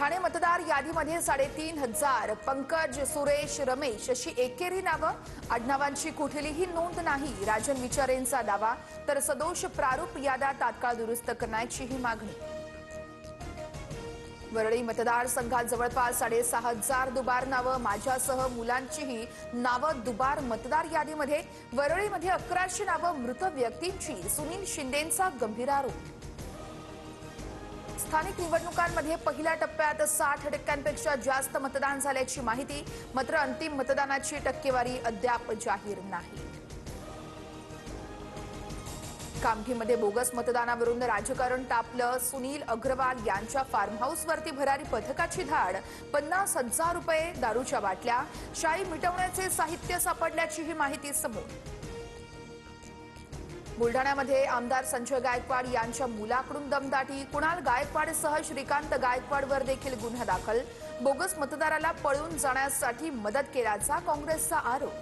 ठाणे मतदार यादीमध्ये 3,500 पंकज, सुरेश, रमेश अशी एकेरी नावं. आडनावांची कुठलीही नोंद नाही, राजन विचारेंचा दावा. तर सदोष प्रारूप याद्या तात्काळ दुरुस्त करण्याचीही मागणी. वरळी मतदारसंघात जवळपास 6,500 दुबार नावं. माझ्यासह मुलांचीही नावं दुबार मतदार यादीमध्ये. वरळीमध्ये 1100 नावं मृत व्यक्तींची. सुनील शिंदेंचा गंभीर आरोप. स्थानिक निवडणुकांमध्ये पहिल्या टप्प्यात 60% जास्त मतदान झाल्याची माहिती. मात्र अंतिम मतदानाची टक्केवारी अद्याप जाहीर नाही. कामठीमध्ये बोगस मतदानावरून राजकारण तापलं. सुनील अग्रवाल यांच्या फार्म हाऊसवरती भरारी पथकाची धाड. 50,000 रुपये, दारूच्या बाटल्या, शाई मिटवण्याचे साहित्य सापडल्याचीही माहिती समोर. बुलढाण्यामध्ये आमदार संजय गायकवाड यांच्या मुलाकडून दमदाटी. कुणाल गायकवाडसह श्रीकांत गायकवाडवर देखील गुन्हा दाखल. बोगस मतदाराला पळून जाण्यासाठी मदत केल्याचा काँग्रेसचा आरोप.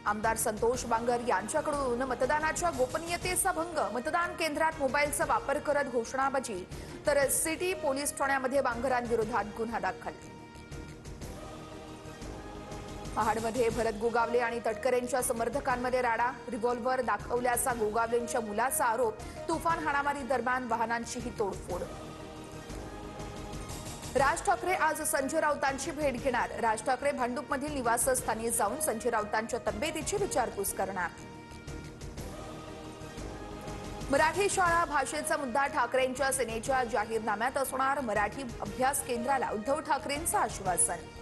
आमदार संतोष बांगर यांच्याकडून मतदानाच्या गोपनीयतेचा भंग. मतदान केंद्रात मोबाईलचा वापर करत घोषणाबाजी. तर सिटी पोलीस ठाण्यामध्ये बांगरांविरोधात गुन्हा दाखल. महाडमध्ये भरत गोगावले आणि तटकरेंच्या समर्थकांमध्ये राडा. रिव्हॉल्व्हर दाखवल्याचा गोगावलेंच्या मुलाचा आरोप. तुफान हाणामारी दरम्यान वाहनांचीही तोडफोड. राज ठाकरे आज संजय राऊतांची भेट घेणार. राज ठाकरे भांडूपमधील निवासस्थानी जाऊन संजय राऊतांच्या तब्येतीची विचारपूस करणार. मराठी शाळा भाषेचा मुद्दा ठाकरेंच्या सेनेच्या जाहीरनाम्यात असणार. मराठी अभ्यास केंद्राला उद्धव ठाकरेंचं आश्वासन.